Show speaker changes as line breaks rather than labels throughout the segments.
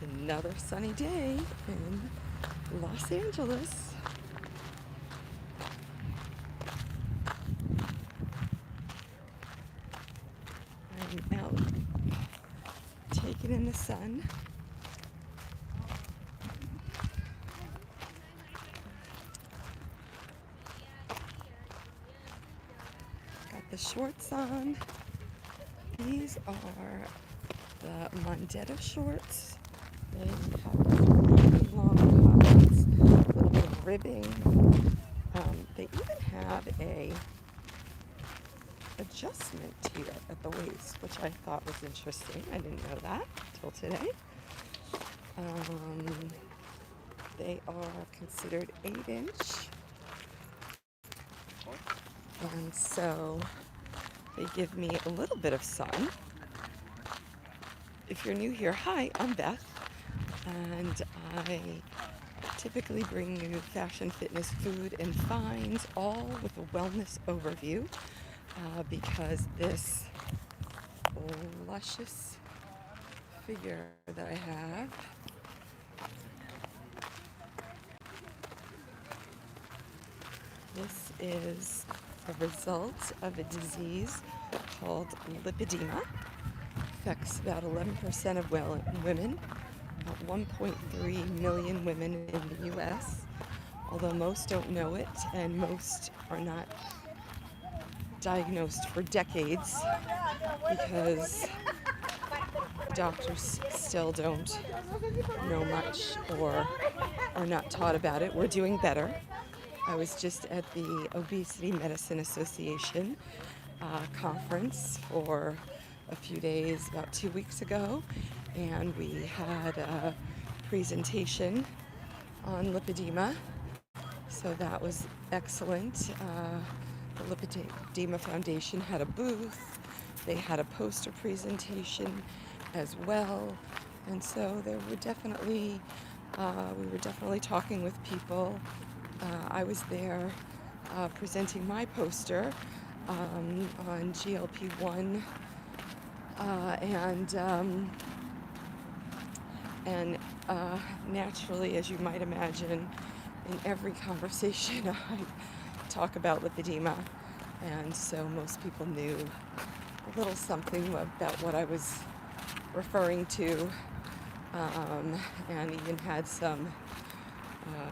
It's another sunny day in Los Angeles. I'm out taking in the sun. Got the shorts on. These are the Mondetta shorts. They have really long collars, a little bit of ribbing. They even have a adjustment here at the waist, which I thought was interesting. I didn't know that till today. They are considered 8-inch, and so they give me a little bit of sun. If you're new here, hi, I'm Beth, and I typically bring you fashion, fitness, food, and finds, all with a wellness overview, because this luscious figure that I have this is a result of a disease called lipedema. Affects about 11% of women, about 1.3 million women in the U.S., although most don't know it and most are not diagnosed for decades because doctors still don't know much or are not taught about it. We're doing better. I was just at the Obesity Medicine Association conference for a few days about 2 weeks ago, and we had a presentation on lipedema, so that was excellent. The Lipedema Foundation had a booth. They had a poster presentation as well, and so there were definitely we were definitely talking with people. I was there presenting my poster on GLP-1 and naturally, as you might imagine, in every conversation I talk about lipedema, and so most people knew a little something about what I was referring to, and even had some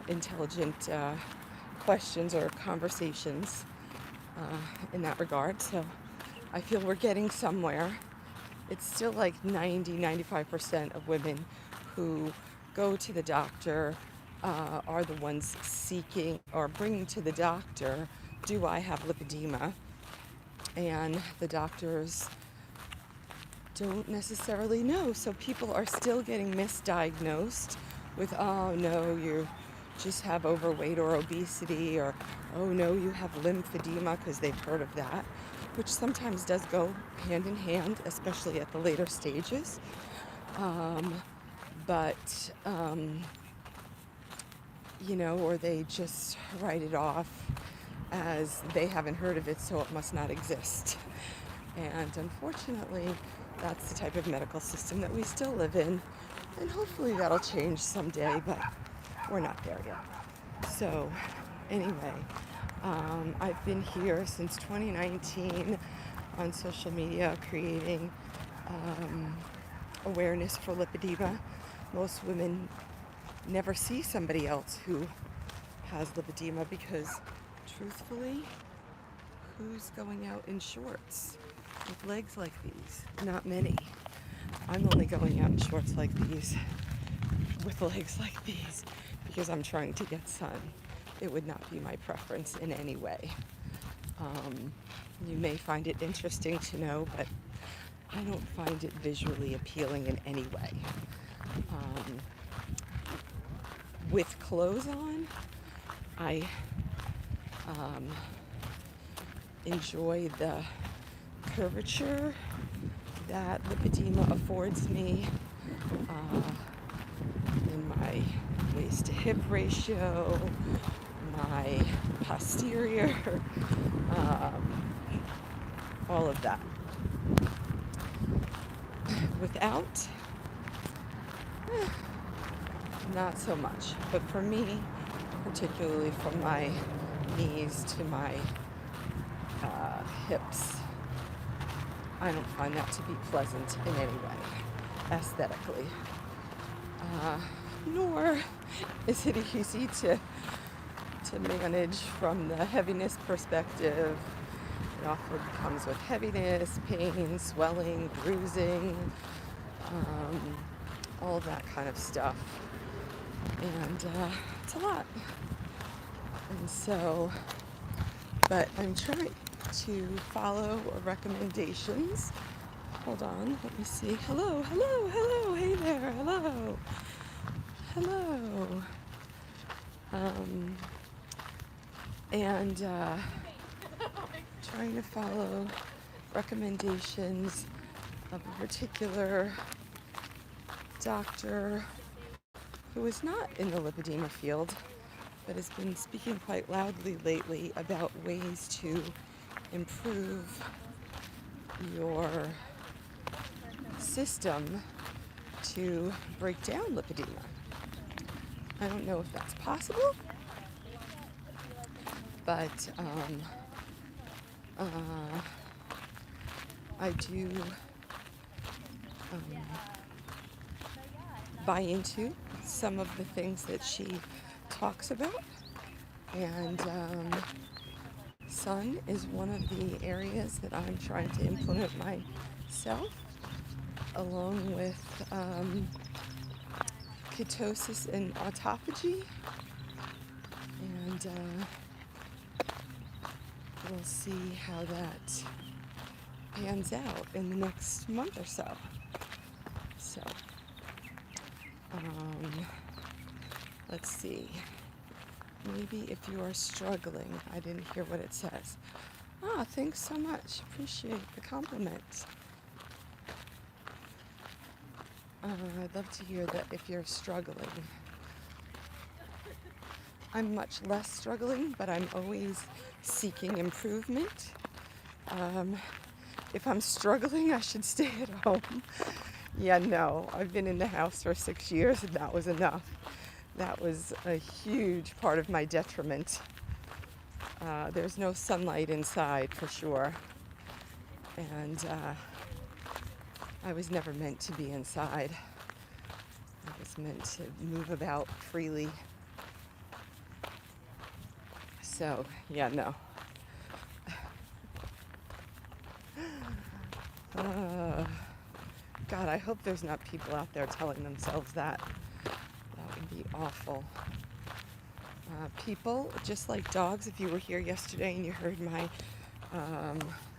intelligent questions or conversations in that regard. So I feel we're getting somewhere. It's still like 95% of women who go to the doctor are the ones seeking or bringing to the doctor, do I have lipedema? And the doctors don't necessarily know. So people are still getting misdiagnosed with, oh no, you just have overweight or obesity, or oh no, you have lymphedema, because they've heard of that, which sometimes does go hand in hand, especially at the later stages. But or they just write it off as they haven't heard of it, so it must not exist. And unfortunately, that's the type of medical system that we still live in, and hopefully that'll change someday, but we're not there yet. So anyway, I've been here since 2019 on social media creating awareness for lipedema. Most women never see somebody else who has lipedema because, truthfully, who's going out in shorts with legs like these? Not many. I'm only going out in shorts like these with legs like these because I'm trying to get sun. It would not be my preference in any way. You may find it interesting to know, but I don't find it visually appealing in any way. With clothes on, I enjoy the curvature that lipedema affords me in my waist to hip ratio, my posterior, all of that. Without, not so much. But for me, particularly from my knees to my hips, I don't find that to be pleasant in any way, aesthetically. Nor is it easy to manage from the heaviness perspective. It often comes with heaviness, pain, swelling, bruising, all that kind of stuff. And it's a lot. And so, but I'm trying to follow recommendations. Hold on, let me see. Hello, hello, hello, hey there, hello. Hello. And trying to follow recommendations of a particular doctor who is not in the lipedema field, but has been speaking quite loudly lately about ways to improve your system to break down lipedema. I don't know if that's possible, but I do buy into some of the things that she talks about, and sun is one of the areas that I'm trying to implement myself, along with ketosis and autophagy, and we'll see how that pans out in the next month or so. So, let's see. Maybe if you are struggling, I didn't hear what it says. Thanks so much. Appreciate the compliment. I'd love to hear that if you're struggling. I'm much less struggling, but I'm always seeking improvement. If I'm struggling, I should stay at home. Yeah, no, I've been in the house for 6 years, and that was enough. That was a huge part of my detriment. There's no sunlight inside, for sure. And I was never meant to be inside. I was meant to move about freely. So, yeah, no. God, I hope there's not people out there telling themselves that. That would be awful. People, just like dogs, if you were here yesterday and you heard my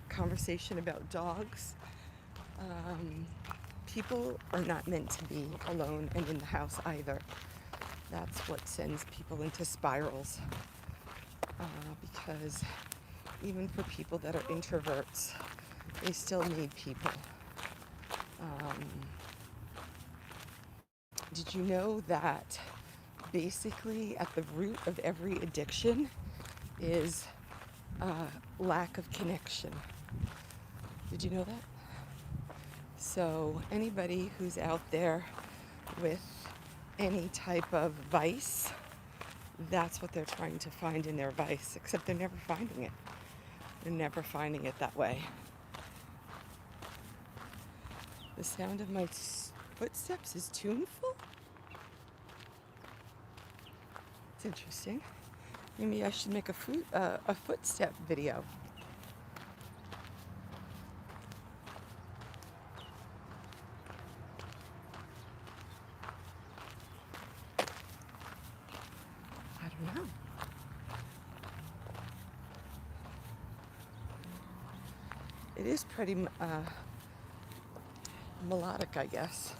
conversation about dogs, people are not meant to be alone and in the house either. That's what sends people into spirals. Because even for people that are introverts, they still need people. Did you know that basically at the root of every addiction is lack of connection? Did you know that? So anybody who's out there with any type of vice, that's what they're trying to find in their vice, except they're never finding it. They're never finding it that way. The sound of my footsteps is tuneful? It's interesting. Maybe I should make a footstep video. I don't know. It is pretty melodic, I guess.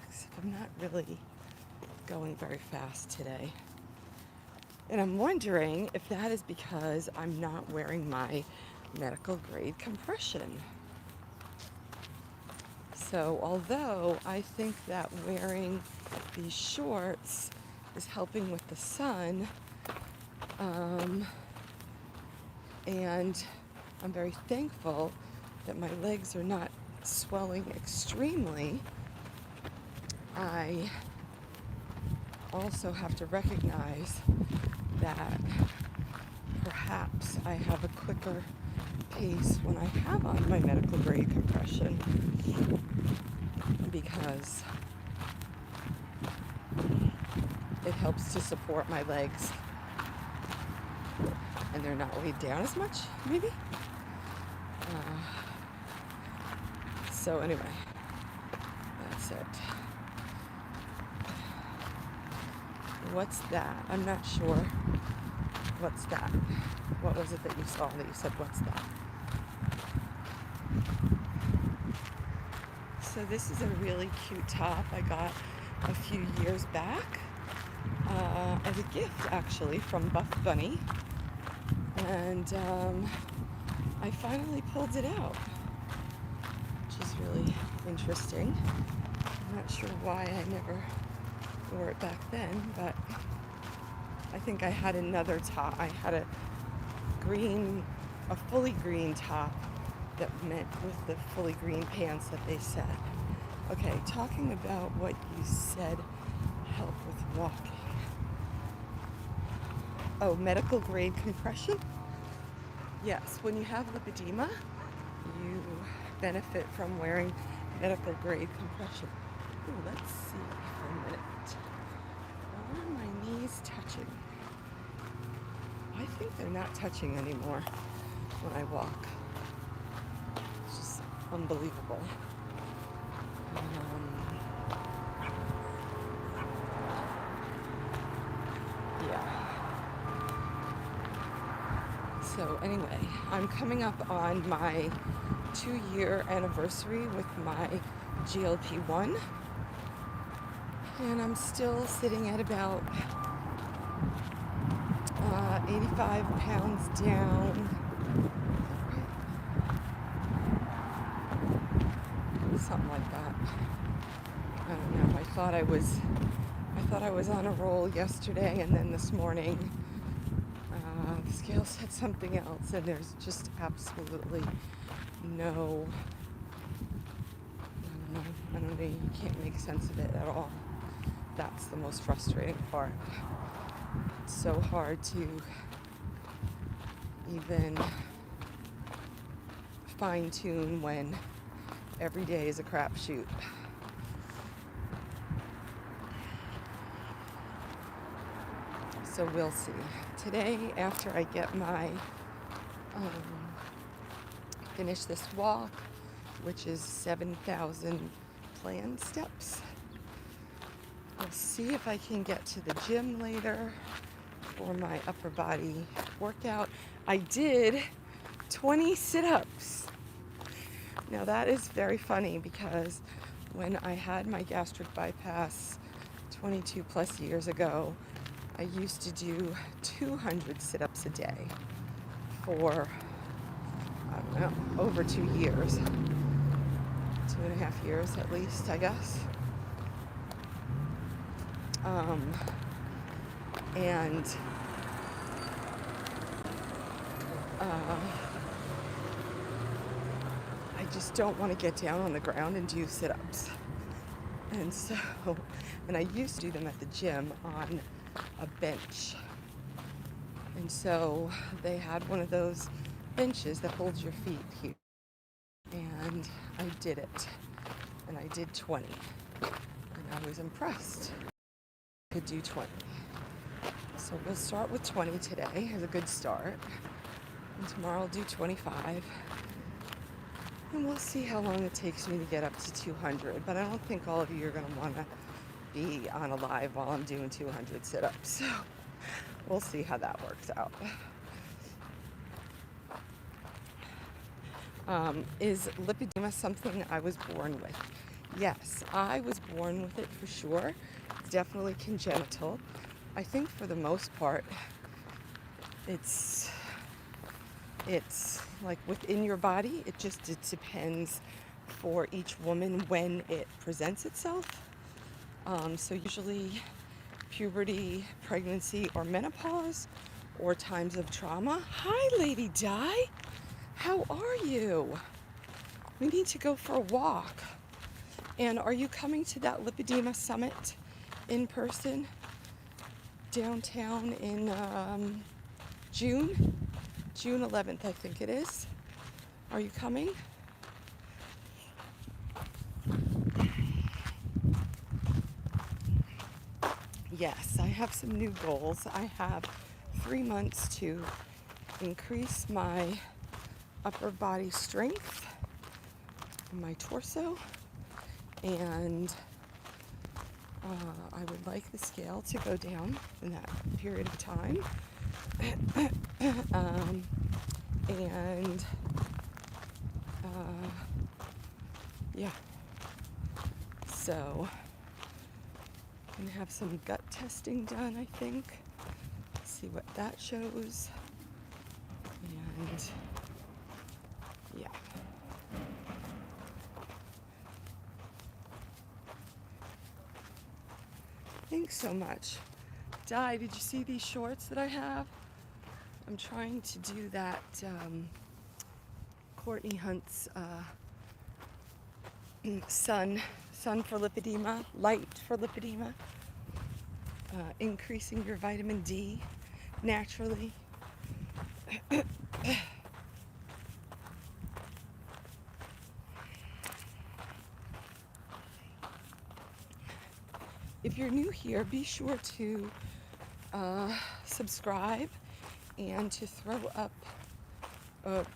Except I'm not really going very fast today. And I'm wondering if that is because I'm not wearing my medical grade compression. So although I think that wearing these shorts is helping with the sun, and I'm very thankful that my legs are not swelling extremely, I also have to recognize that perhaps I have a quicker pace when I have on my medical grade compression, because it helps to support my legs and they're not weighed down as much, maybe. So anyway, that's it. What's that? I'm not sure. What's that? What was it that you saw that you said, what's that? So this is a really cute top I got a few years back as a gift, actually, from Buff Bunny. And I finally pulled it out, which is really interesting. I'm not sure why I never wore it back then, but I think I had another top. I had a fully green top that went with the fully green pants that they said. Okay, talking about what you said, help with walking. Oh, medical grade compression? Yes, when you have lipedema, you benefit from wearing medical grade compression. Ooh, let's see for a minute. Are my knees touching? I think they're not touching anymore when I walk. It's just unbelievable. Yeah. So anyway, I'm coming up on my 2-year anniversary with my GLP-1, and I'm still sitting at about 85 pounds down. Something like that. I don't know. I thought I was on a roll yesterday, and then this morning the scale said something else, and there's just absolutely no, I don't know, you can't make sense of it at all. That's the most frustrating part. It's so hard to even fine-tune when every day is a crapshoot. So we'll see. Today, after I get my finish this walk, which is 7,000 planned steps, I'll see if I can get to the gym later for my upper body workout. I did 20 sit-ups. Now that is very funny, because when I had my gastric bypass 22 plus years ago, I used to do 200 sit-ups a day for, I don't know, over 2 years. 2.5 years at least, I guess. And I just don't want to get down on the ground and do sit-ups. And so, and I used to do them at the gym on a bench. And so they had one of those benches that holds your feet here. And I did it. And I did 20. And I was impressed. I could do 20. So we'll start with 20 today as a good start. And tomorrow I'll do 25. And we'll see how long it takes me to get up to 200. But I don't think all of you are going to want to be on a live while I'm doing 200 sit-ups. So we'll see how that works out. Is lipedema something I was born with? Yes, I was born with it for sure. It's definitely congenital. I think for the most part, it's like within your body. It depends for each woman when it presents itself. So usually puberty, pregnancy, or menopause, or times of trauma. Hi, Lady Di. How are you? We need to go for a walk. And are you coming to that lipedema summit in person downtown in June 11th, I think it is? Are you coming? Yes, I have some new goals. I have 3 months to increase my upper body strength, my torso, and I would like the scale to go down in that period of time. And yeah, so I'm gonna have some gut testing done, I think, see what that shows, and yeah. Thanks so much. Di, did you see these shorts that I have? I'm trying to do that Courtney Hunt's sun for lipedema, light for lipedema, increasing your vitamin D naturally. If you're new here, be sure to subscribe and to throw up,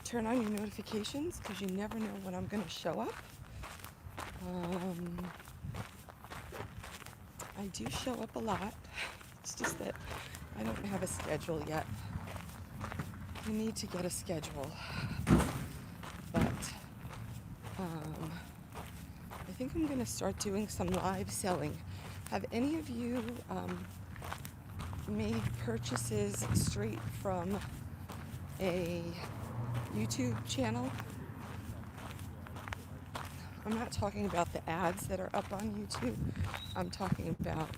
turn on your notifications, because you never know when I'm going to show up. I do show up a lot. It's just that I don't have a schedule yet. I need to get a schedule. But I think I'm going to start doing some live selling. Have any of you made purchases straight from a YouTube channel? I'm not talking about the ads that are up on YouTube. I'm talking about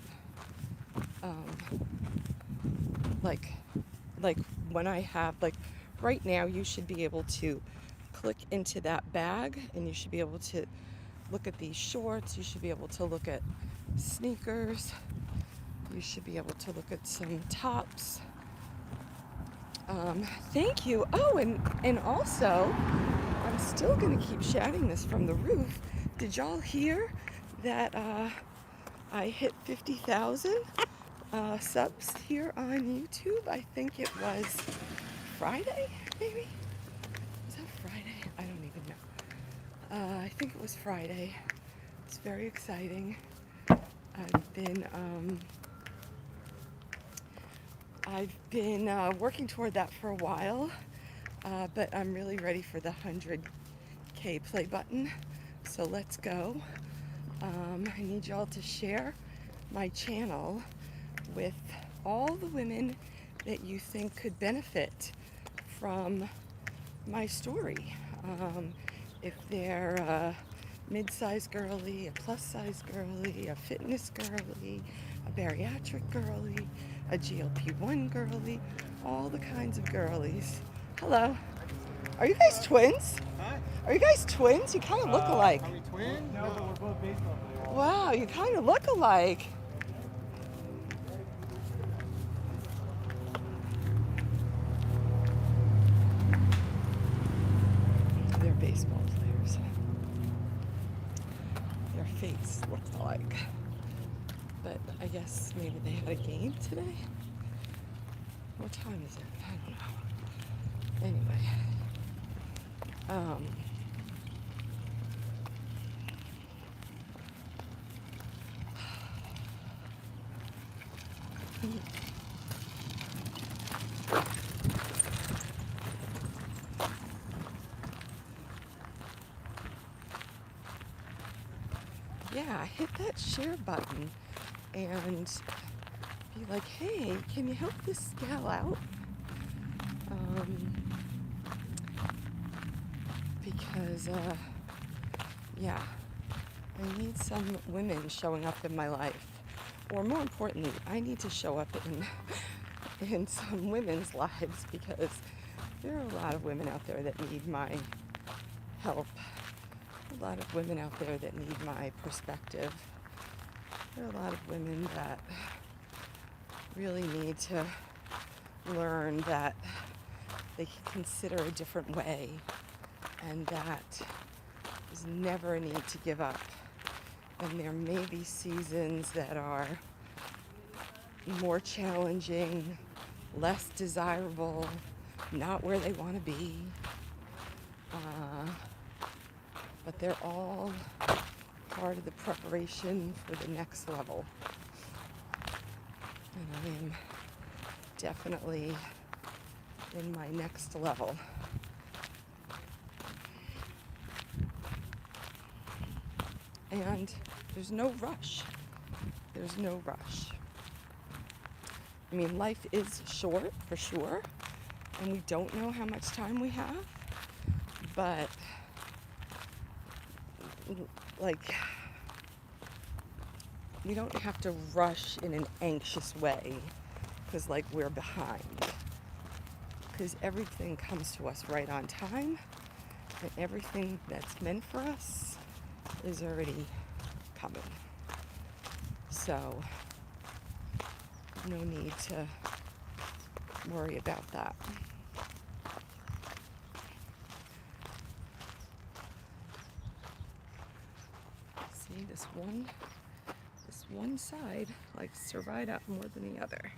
like when I have, like right now, you should be able to click into that bag and you should be able to look at these shorts. You should be able to look at sneakers. You should be able to look at some tops. Thank you. Oh, and also, I'm still going to keep shouting this from the roof. Did y'all hear that I hit 50,000 subs here on YouTube? I think it was Friday, maybe? Was that Friday? I don't even know. I think it was Friday. It's very exciting. I've been working toward that for a while, but I'm really ready for the 100K play button. So let's go. I need y'all to share my channel with all the women that you think could benefit from my story. If they're a mid-size girly, a plus-size girly, a fitness girly, a bariatric girly, a GLP-1 girly, all the kinds of girlies. Hello. Are you guys twins?
Huh?
Are you guys twins? You kind of look alike.
Are we twins? No, but we're both baseball players.
Wow, you kind of look alike. They're baseball players. Their face looks alike. But I guess maybe they had a game today? What time is it? I don't know. Anyway. Yeah, hit that share button and be like, hey, can you help this gal out? Because, yeah, I need some women showing up in my life. Or more importantly, I need to show up in some women's lives, because there are a lot of women out there that need my help. a lot of women out there that need my perspective. There are a lot of women that really need to learn that they can consider a different way, and that there's never a need to give up. And there may be seasons that are more challenging, less desirable, not where they want to be. But they're all part of the preparation for the next level. And I am definitely in my next level. And there's no rush. There's no rush. I mean, life is short, for sure, and we don't know how much time we have, but, like, we don't have to rush in an anxious way because, like, we're behind. Because everything comes to us right on time, and everything that's meant for us is already coming. So, no need to worry about that. See, this one side likes to ride up more than the other.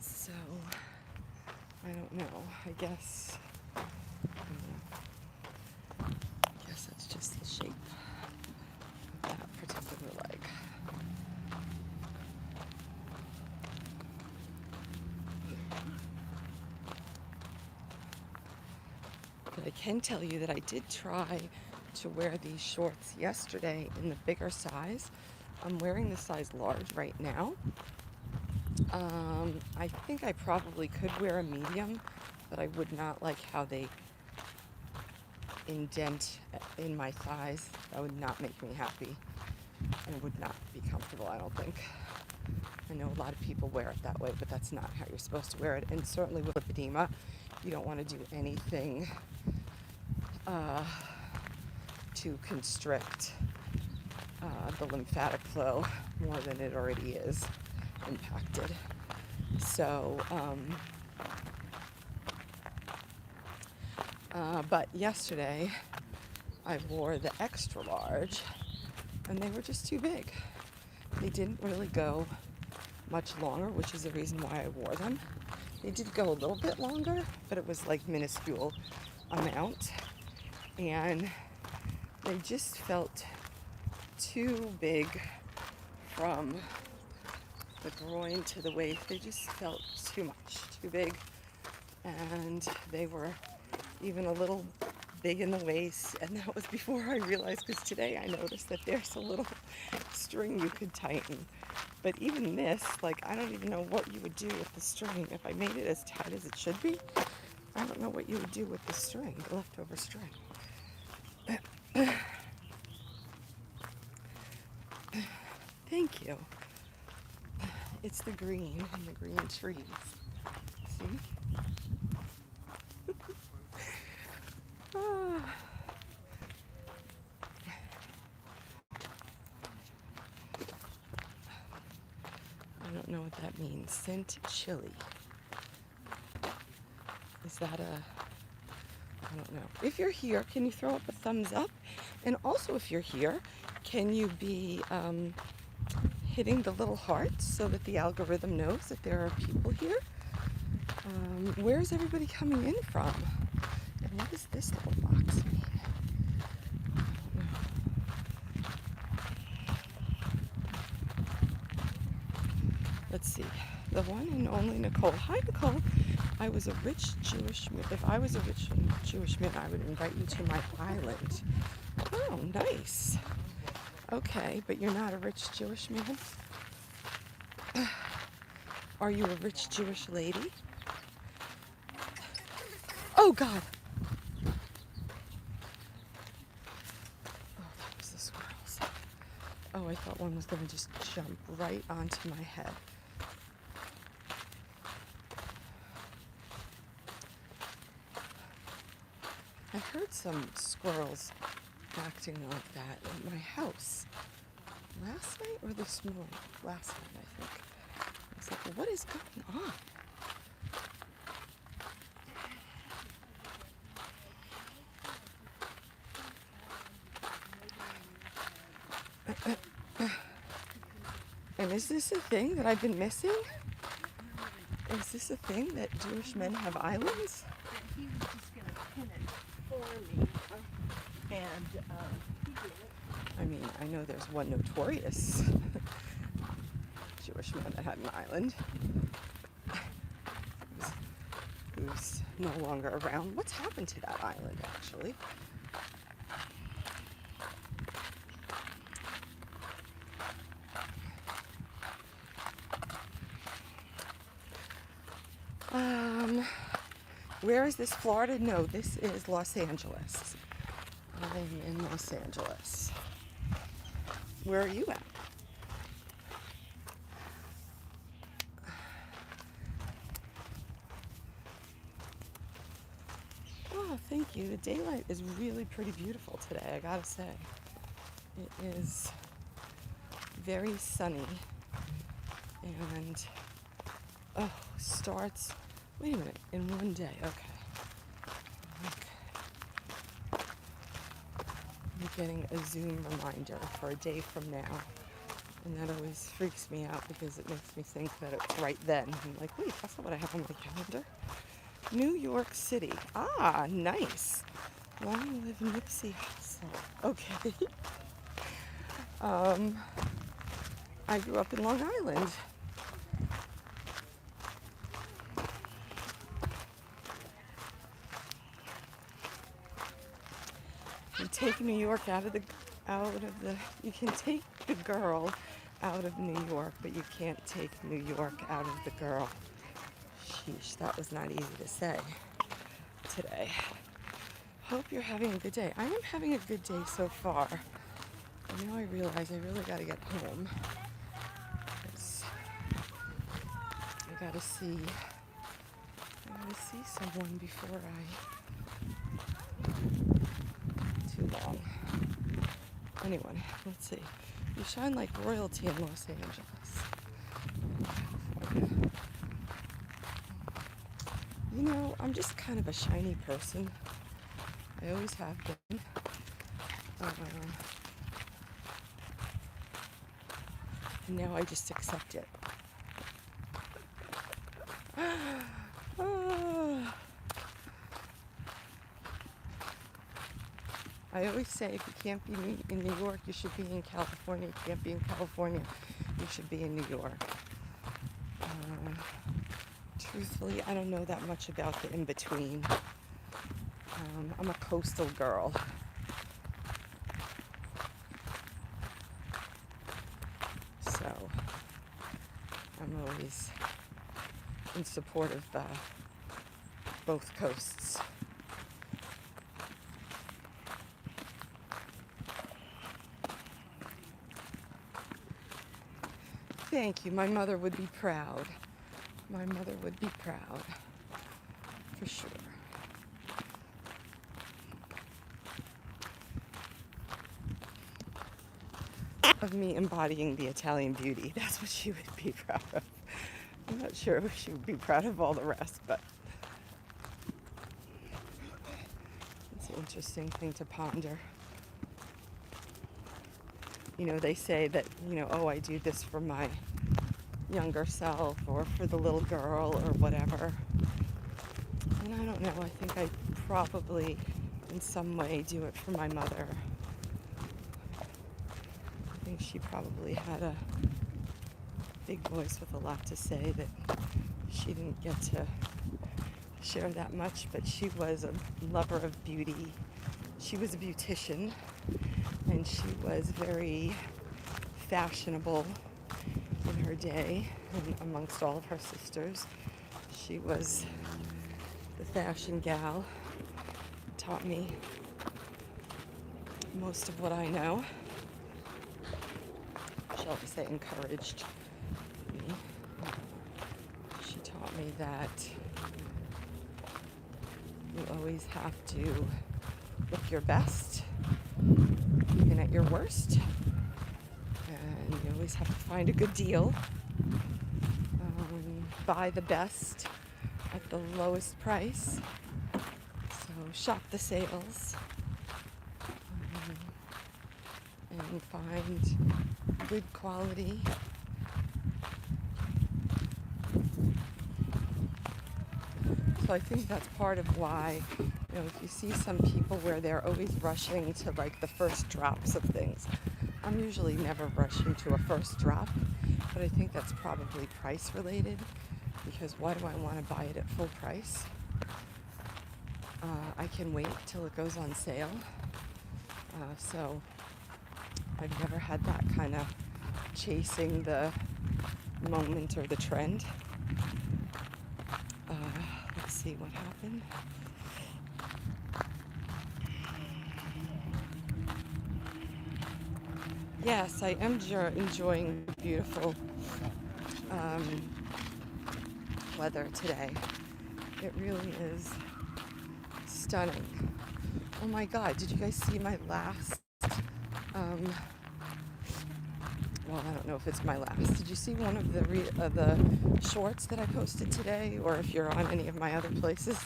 So, I don't know. I guess that's just the shape of that particular leg. But I can tell you that I did try to wear these shorts yesterday in the bigger size. I'm wearing the size large right now. I think I probably could wear a medium, but I would not like how they indent in my thighs. That would not make me happy and would not be comfortable, I don't think. I know a lot of people wear it that way, but that's not how you're supposed to wear it. And certainly with lipedema, you don't want to do anything to constrict the lymphatic flow more than it already is impacted. So, but yesterday I wore the extra large and they were just too big. They didn't really go much longer, which is the reason why I wore them. They did go a little bit longer, but it was like minuscule amount, and they just felt too big from the groin to the waist. They just felt too much, too big, and they were even a little big in the waist, and that was before I realized, because today I noticed that there's a little string you could tighten. But even this, like, I don't even know what you would do with the string. If I made it as tight as it should be, I don't know what you would do with the string, the leftover string. Thank you. It's the green and the green trees. See? I don't know what that means. Scent chili. Is that I don't know. If you're here, can you throw up a thumbs up? And also, if you're here, can you be hitting the little hearts so that the algorithm knows that there are people here? Where's everybody coming in from? And what does this little box mean? Let's see. The one and only Nicole. Hi, Nicole. I was a rich Jewish man. If I was a rich Jewish man, I would invite you to my island. Oh, nice. Okay, but you're not a rich Jewish man? Are you a rich Jewish lady? Oh, God. Oh, that was the squirrels. Oh, I thought one was going to just jump right onto my head. I heard some squirrels acting like that at my house last night or this morning. Last night, I think. I was like, well, what is going on? And is this a thing that I've been missing? Is this a thing that Jewish men have islands?
He was just going to pin it for me. And he did it.
I mean, I know there's one notorious Jewish man that had an island who's no longer around. What's happened to that island, actually? Where is this, Florida? No, this is Los Angeles. I'm in Los Angeles. Where are you at? Oh, thank you. The daylight is really pretty beautiful today, I gotta say. It is very sunny and starts, wait a minute, in one day. Okay. I'm getting a Zoom reminder for a day from now, and that always freaks me out because it makes me think that it's right then. I'm like, wait, that's not what I have on my calendar. New York City. Ah, nice. Long live Nipsey Hussle. Okay. I grew up in Long Island. You take New York you can take the girl out of New York, but you can't take New York out of the girl. Sheesh, that was not easy to say today. Hope you're having a good day. I am having a good day so far. And now I realize I really got to get home. I gotta see someone before too long. Anyway, let's see. You shine like royalty in Los Angeles, California. You know, I'm just kind of a shiny person. I always have been. And now I just accept it. I always say if you can't be in New York, you should be in California. If you can't be in California, you should be in New York. Truthfully, I don't know that much about the in-between. I'm a coastal girl. So I'm always in support of both coasts. Thank you. My mother would be proud. My mother would be proud. For sure. Of me embodying the Italian beauty. That's what she would be proud of. I'm not sure if she would be proud of all the rest, but it's an interesting thing to ponder. You know, they say that, oh, I do this for my younger self or for the little girl or whatever. And I don't know, I think I probably in some way do it for my mother. I think she probably had a big voice with a lot to say that she didn't get to share that much, but she was a lover of beauty. She was a beautician, and she was very fashionable in her day, and amongst all of her sisters. She was the fashion gal, taught me most of what I know. Shall we say encouraged me. She taught me that you always have to look your best, even at your worst. And you always have to find a good deal. Buy the best at the lowest price. So shop the sales and find good quality. So I think that's part of why, if you see some people where they're always rushing to like the first drops of things. I'm usually never rushing to a first drop, but I think that's probably price related, because why do I want to buy it at full price? I can wait till it goes on sale. So I've never had that kind of chasing the moment or the trend. Let's see what happened. Yes, I am enjoying beautiful weather today. It really is stunning. Oh my God, did you guys see my last, well, I don't know if it's my last. Did you see one of the shorts that I posted today? Or if you're on any of my other places,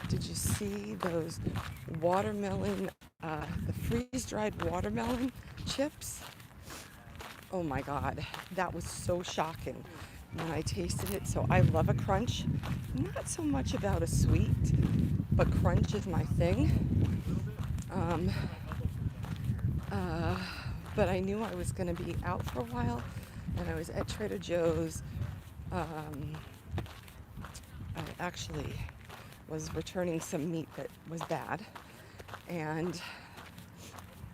did you see those watermelon, the freeze-dried watermelon chips? Oh my God, that was so shocking when I tasted it. So I love a crunch. Not so much about a sweet, but crunch is my thing. But I knew I was going to be out for a while, and I was at Trader Joe's. I actually was returning some meat that was bad, and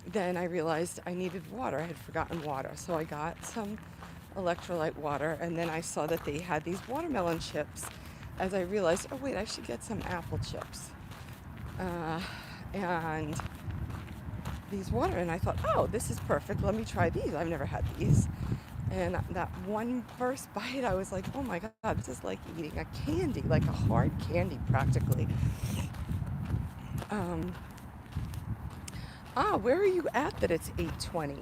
then I realized I needed water. I had forgotten water, so I got some electrolyte water, and then I saw that they had these watermelon chips. As I realized, oh wait, I should get some apple chips. And these water, and I thought, oh, this is perfect. Let me try these. I've never had these. And that one first bite, I was like, oh my God, this is like eating a candy, like a hard candy practically. Where are you at that it's 8:20?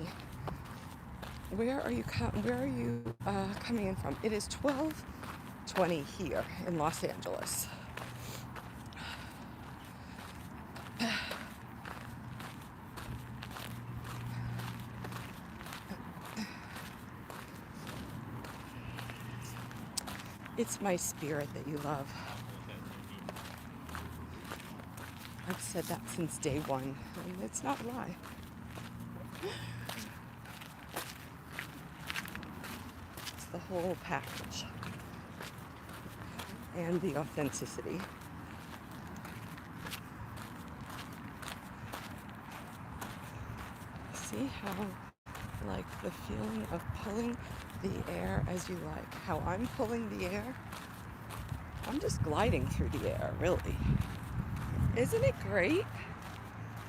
Where are you coming in from? It is 12:20 here in Los Angeles. It's my spirit that you love. I've said that since day one, and it's not a lie. It's the whole package and the authenticity. See how, like, the feeling of pulling the air as you like. How I'm pulling the air. I'm just gliding through the air, really. Isn't it great?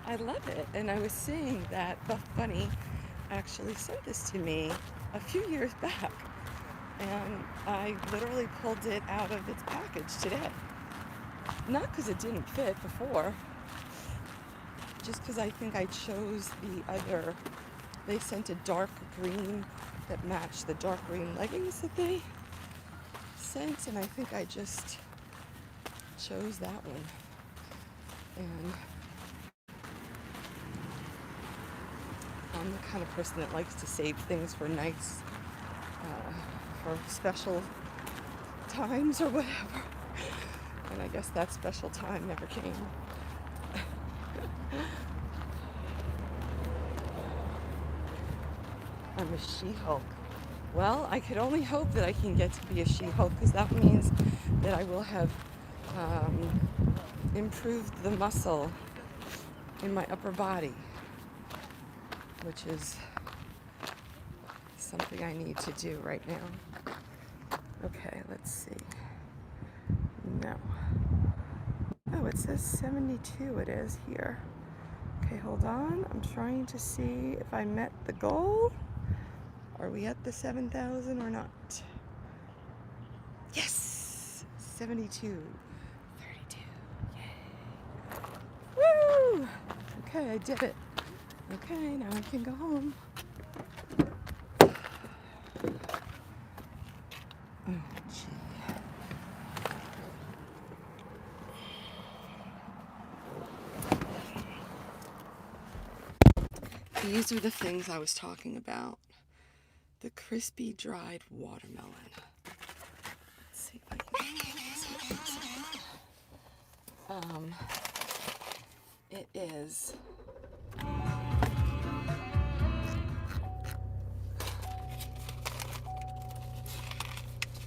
I love it. And I was saying that Buff Bunny actually sent this to me a few years back. And I literally pulled it out of its package today. Not because it didn't fit before. Just because I think I chose the other. They sent a dark green that matched the dark green leggings that they sent, and I think I just chose that one. And I'm the kind of person that likes to save things for nice, for special times or whatever. And I guess that special time never came. I'm a She-Hulk. Well, I could only hope that I can get to be a She-Hulk, because that means that I will have improved the muscle in my upper body, which is something I need to do right now. Okay, let's see. No. Oh, it says 72 it is here. Okay, hold on. I'm trying to see if I met the goal. Are we at the 7,000 or not? Yes! 72. 32. Yay. Woo! Okay, I did it. Okay, now I can go home. Oh, gee. These are the things I was talking about. The crispy dried watermelon. Let's see if I can it is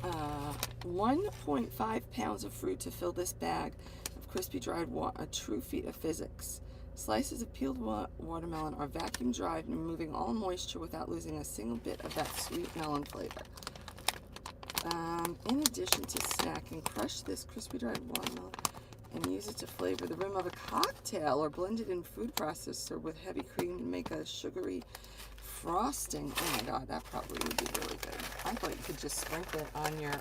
1.5 pounds of fruit to fill this bag of crispy dried a true feat of physics. Slices of peeled watermelon are vacuum dried, removing all moisture without losing a single bit of that sweet melon flavor. In addition to snacking, crush this crispy dried watermelon and use it to flavor the rim of a cocktail or blend it in food processor with heavy cream to make a sugary frosting. Oh my god, that probably would be really good. I thought you could just sprinkle it on your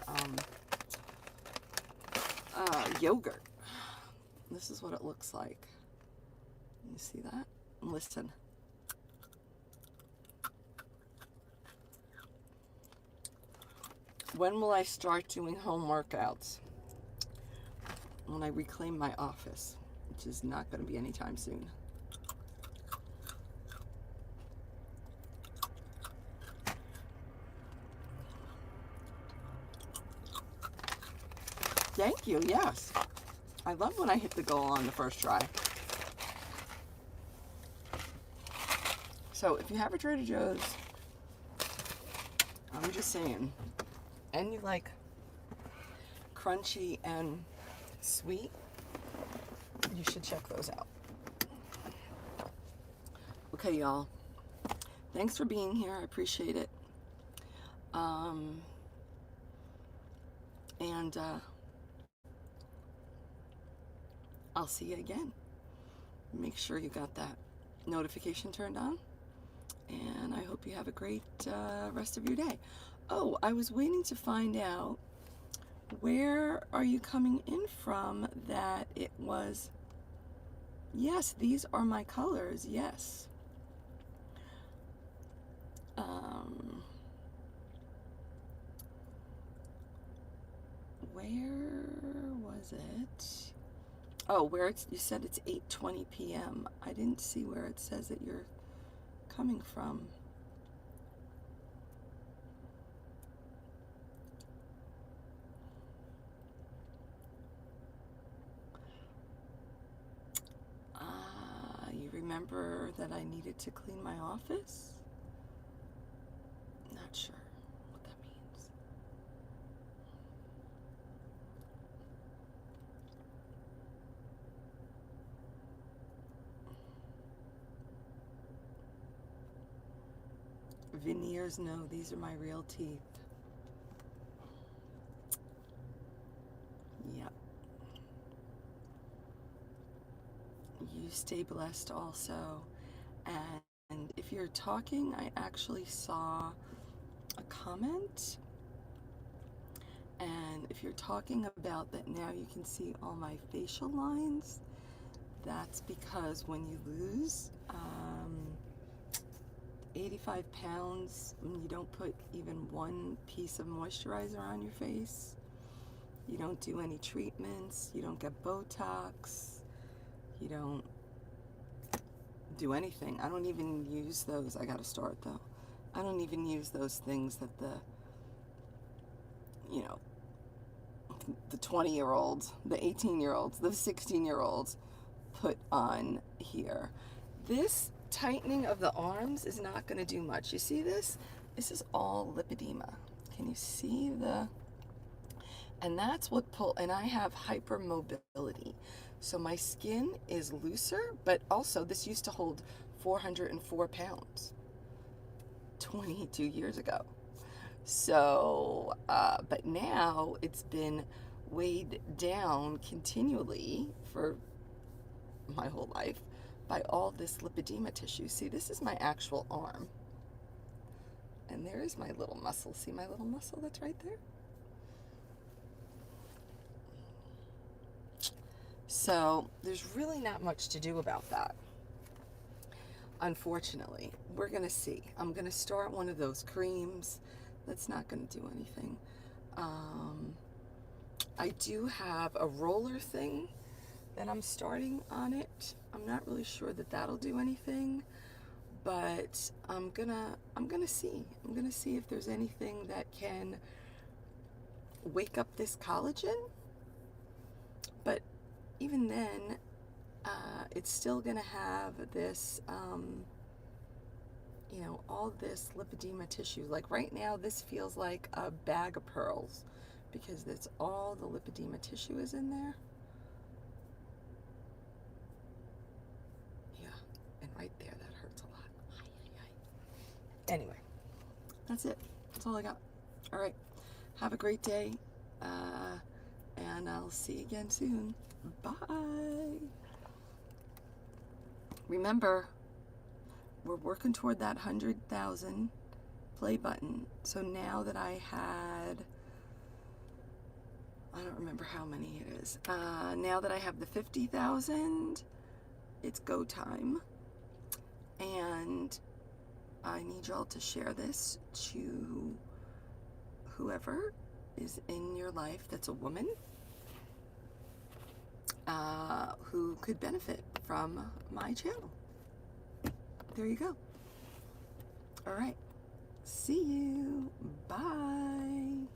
yogurt. This is what it looks like. You see that? Listen. When will I start doing home workouts? When I reclaim my office, which is not going to be anytime soon. Thank you, yes. I love when I hit the goal on the first try. So if you have a Trader Joe's, I'm just saying, and you like crunchy and sweet, you should check those out. Okay, y'all. Thanks for being here. I appreciate it. And I'll see you again. Make sure you got that notification turned on. And I hope you have a great rest of your day. Oh, I was waiting to find out, where are you coming in from that it was, yes, these are my colors, yes. Where was it? Oh, where it's, you said it's 8:20 p.m. I didn't see where it says that you're coming from. You remember that I needed to clean my office? Not sure what that means. Veneers, no, these are my real teeth. Yep. You stay blessed also. And if you're talking, I actually saw a comment. And if you're talking about that now you can see all my facial lines, that's because when you lose 85 pounds, when you don't put even one piece of moisturizer on your face, you don't do any treatments, you don't get Botox, you don't do anything. I don't even use those. I gotta start though. I don't even use those things that the 20-year-olds, the 18-year-olds, the 16-year-olds put on here. This tightening of the arms is not going to do much. You see this? This is all lipedema. Can you see the... And that's what and I have hypermobility. So my skin is looser, but also this used to hold 404 pounds 22 years ago. So, but now it's been weighed down continually for my whole life by all this lipedema tissue. See, this is my actual arm. And there is my little muscle. See my little muscle that's right there? So there's really not much to do about that. unfortunately. We're gonna see. I'm gonna start one of those creams. That's not gonna do anything. I do have a roller thing that I'm starting on it. I'm not really sure that that'll do anything, but I'm gonna see. I'm gonna see if there's anything that can wake up this collagen. But even then, it's still gonna have this, you know, all this lipedema tissue. Like right now, this feels like a bag of pearls because that's all the lipedema tissue is in there. Yeah, and right there, that hurts a lot. Anyway, that's it. That's all I got. All right, have a great day, and I'll see you again soon. Bye. Remember, we're working toward that 100,000 play button. So now that I don't remember how many it is. Now that I have the 50,000, it's go time. And I need y'all to share this to whoever is in your life that's a woman, who could benefit from my channel. There you go. All right. See you. Bye.